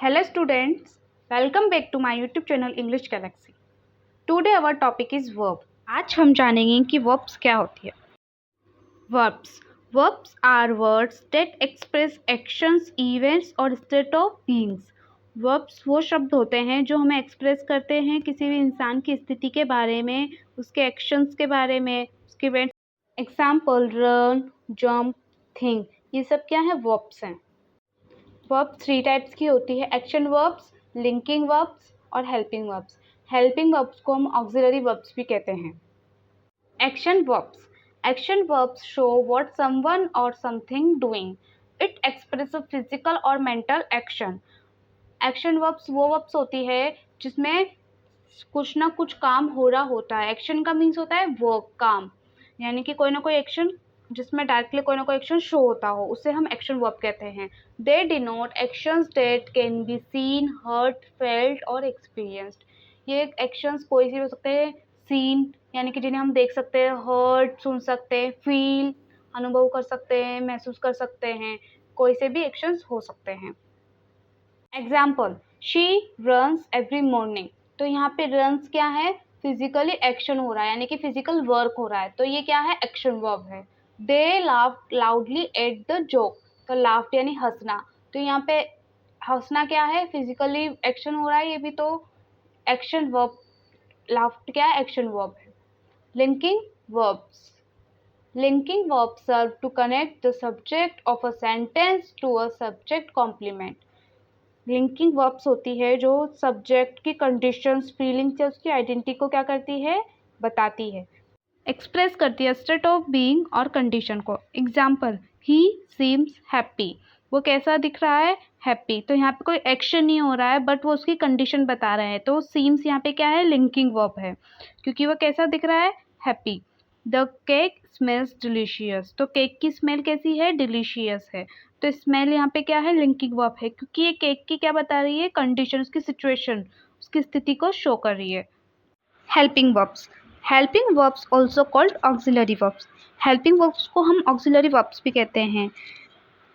Hello students, welcome back to my YouTube channel English Galaxy. Today our topic is verb. आज हम जानेंगे कि verbs क्या होती है. Verbs. Verbs are words that express actions, events or state of beings. Verbs वो शब्द होते हैं जो हमें एक्सप्रेस करते हैं किसी भी इंसान की स्थिति के बारे में, उसके एक्शंस के बारे में, उसके event. Example run, jump, think, ये सब क्या है? वर्ब्स हैं. वर्ब 3 टाइप्स की होती है, एक्शन वर्ब्स, लिंकिंग वर्ब्स और हेल्पिंग वर्ब्स. हेल्पिंग वर्ब्स को हम ऑक्सिलरी वर्ब्स भी कहते हैं. Action verbs. Action verbs show what someone or something doing. It express a physical or mental action. Action verbs वो वर्ब्स होती है जिसमें कुछ ना कुछ काम हो रहा होता है. एक्शन का मीन्स होता है वर्क, काम, यानी कि कोई ना कोई एक्शन जिसमें डायरेक्टली कोई ना कोई एक्शन शो होता हो, उसे हम एक्शन वर्ब कहते हैं. They denote actions that can be seen, heard, felt or experienced. ये एक्शंस कोई सी हो सकते हैं. सीन यानी कि जिन्हें हम देख सकते हैं, हर्ट सुन सकते हैं, फील अनुभव कर सकते हैं, महसूस कर सकते हैं. कोई से भी एक्शंस हो सकते हैं. Example, she runs every morning. तो यहाँ पे रन्स क्या है? फिजिकली एक्शन हो रहा है, यानी कि फिजिकल वर्क हो रहा है, तो ये क्या है? एक्शन वर्ब है. They laughed loudly at the joke. तो लाफ्ड यानी हंसना, तो यहाँ पे हंसना क्या है? फिजिकली एक्शन हो रहा है, ये भी तो एक्शन वर्ब. लाफ्ड क्या है? एक्शन वर्ब है. Linking verbs. Linking verbs serve to connect the subject of a sentence to a subject complement. Linking verbs होती है जो सब्जेक्ट की कंडीशंस, फीलिंग्स या उसकी आइडेंटिटी को क्या करती है? बताती है, एक्सप्रेस करती है स्टेट ऑफ बीइंग और कंडीशन को. एग्जाम्पल, ही सीम्स हैप्पी. वो कैसा दिख रहा है? हैप्पी. तो यहाँ पे कोई एक्शन नहीं हो रहा है बट वो उसकी कंडीशन बता रहे हैं, तो सीम्स यहाँ पे क्या है? लिंकिंग वर्ब है, क्योंकि वो कैसा दिख रहा है? Happy. The cake smells delicious. तो केक की स्मेल कैसी है? डिलीशियस है. तो स्मेल यहाँ पे क्या है? लिंकिंग वर्ब है, क्योंकि ये केक की क्या बता रही है? कंडीशन, उसकी सिचुएशन, उसकी स्थिति को शो कर रही है. Helping verbs. Helping verbs also called auxiliary verbs. Helping verbs को हम ऑक्सिलरी वर्ब्स भी कहते हैं.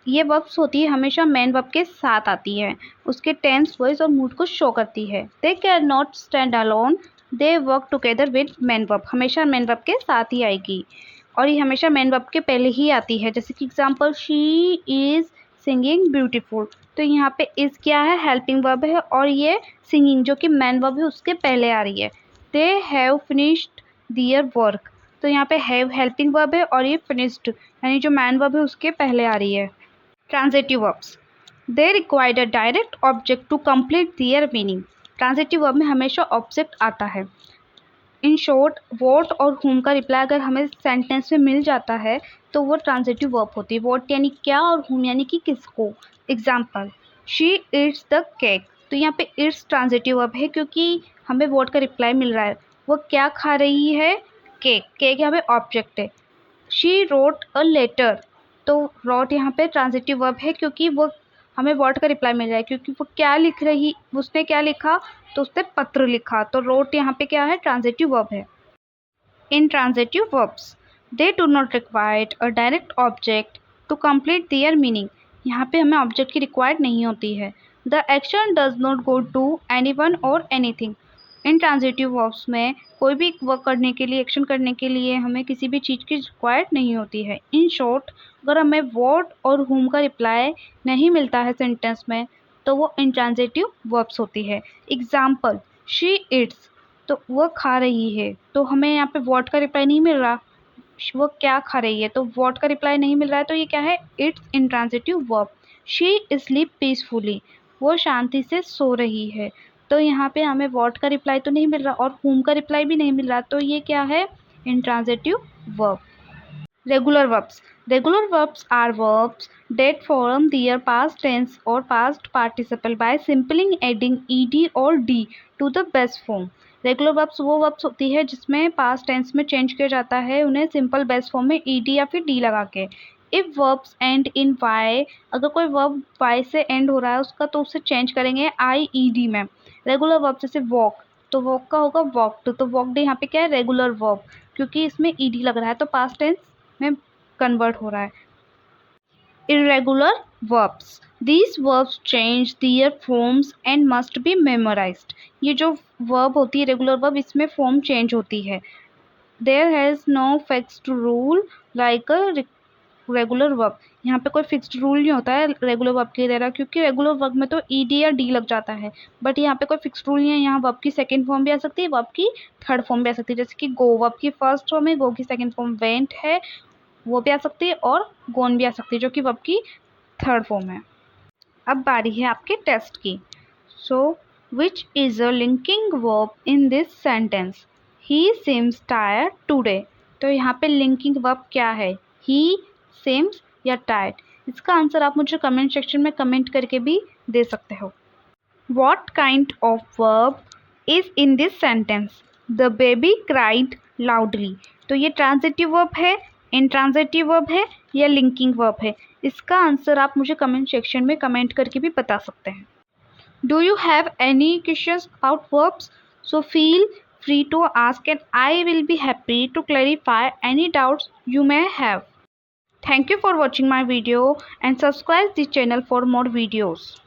ये वर्ब्स होती है हमेशा मेन वर्ब के साथ आती है, उसके टेंस, वॉइस और मूड को शो करती है. They can not stand alone, they work together with main verb. हमेशा मेन वर्ब के साथ ही आएगी और ये हमेशा मेन वर्ब के पहले ही आती है. जैसे कि example, she is singing beautiful. तो यहाँ पे इज़ क्या है? हेल्पिंग वर्ब है और ये सिंगिंग जो कि मेन वर्ब है उसके पहले आ रही है. They have finished their work. तो यहाँ पे हैव हेल्पिंग वर्ब है और ये फिनिश्ड यानी जो मैन वर्ब है उसके पहले आ रही है. Transitive verbs. They required a direct object to complete their meaning. Transitive verb में हमेशा ऑब्जेक्ट आता है. इन शॉर्ट, वॉट और हुम का रिप्लाई अगर हमें सेंटेंस में मिल जाता है तो वो ट्रांजिटिव वर्ब होती है. वॉट यानी क्या और हुम यानी कि किसको. Example, she eats the cake. तो यहाँ पे ईट्स ट्रांजिटिव वर्ब है क्योंकि हमें वॉट का रिप्लाई मिल रहा है. वो क्या खा रही है? केक. केक यहाँ पे ऑब्जेक्ट है. She wrote a letter. तो रोट यहाँ पे ट्रांजिटिव वर्ब है क्योंकि वो हमें वर्ड का रिप्लाई मिल रहा है, क्योंकि वो क्या लिख रही, उसने क्या लिखा? तो उसने पत्र लिखा. तो रोट यहाँ पे क्या है? ट्रांजिटिव वर्ब है. Intransitive verbs, they do not required a direct object to complete their meaning. यहाँ पे हमें ऑब्जेक्ट की रिक्वायर्ड नहीं होती है. The action does not go to anyone or anything. Intransitive verbs में कोई भी वर्क करने के लिए, एक्शन करने के लिए हमें किसी भी चीज़ की रिक्वायर्ड नहीं होती है. इन शॉर्ट, अगर हमें वॉट और हुम का रिप्लाई नहीं मिलता है सेंटेंस में तो वो इंट्रांजिटिव वर्ब्स होती है. Example, she it's. तो वो खा रही है, तो हमें यहाँ पे वॉट का रिप्लाई नहीं मिल रहा. वो क्या खा रही है? तो वॉट का रिप्लाई नहीं मिल रहा है, तो ये क्या है? It's intransitive verb. She sleep peacefully. वो शांति से सो रही है. तो यहाँ पे हमें वॉट का रिप्लाई तो नहीं मिल रहा और हुम का रिप्लाई भी नहीं मिल रहा, तो ये क्या है? Intransitive verb. Regular verbs. Regular verbs are verbs that form their past tense or past participle by simply adding ed or d to the base form. Regular verbs वो वर्ब्स होती है जिसमें पास्ट टेंस में change किया जाता है उन्हें simple base form में ed या फिर d लगा के. If verbs and in y, अगर कोई वर्ब y से एंड हो रहा है उसका तो उसे चेंज करेंगे ied में. रेगुलर वर्ब जैसे वॉक, तो वॉक का होगा वॉकड. तो वॉकड यहाँ पे क्या है? रेगुलर वर्ब, क्योंकि इसमें ed लग रहा है तो पास्ट टेंस में कन्वर्ट हो रहा है. Irregular verbs. These verbs change their forms and must be memorized. ये जो verb होती है रेगुलर वर्ब, इसमें फॉर्म चेंज होती है. There has no fixed rule like a regular verb. यहाँ पे कोई फिक्स्ड रूल नहीं होता है रेगुलर वर्ब की तरह, क्योंकि रेगुलर वर्ब में तो ईडी या डी लग जाता है. बट यहाँ पे कोई फिक्स्ड रूल नहीं है. यहाँ वर्ब की सेकंड फॉर्म भी आ सकती है, वर्ब की थर्ड फॉर्म भी आ सकती है. जैसे कि गो वर्ब की फर्स्ट फॉर्म है, गो की सेकंड फॉर्म वेंट है, वो भी आ सकती है, और गोन भी आ सकती है जो कि वर्ब की थर्ड फॉर्म है. अब बारी है आपके टेस्ट की. So which is a linking verb in this sentence? He seems tired today. तो यहाँ पे लिंकिंग वर्ब क्या है? ही, सीम्स या टायर्ड? इसका आंसर आप मुझे कमेंट सेक्शन में कमेंट करके भी दे सकते हो. What kind of verb is in this sentence? The baby cried loudly. तो ये ट्रांजिटिव वर्ब है, इंट्रांजिटिव वर्ब है या लिंकिंग वर्ब है? इसका आंसर आप मुझे कमेंट सेक्शन में कमेंट करके भी बता सकते हैं. Do you have any questions about verbs? So feel free to ask and I will be happy to clarify any doubts you may have. Thank you for watching my video and subscribe the channel for more videos.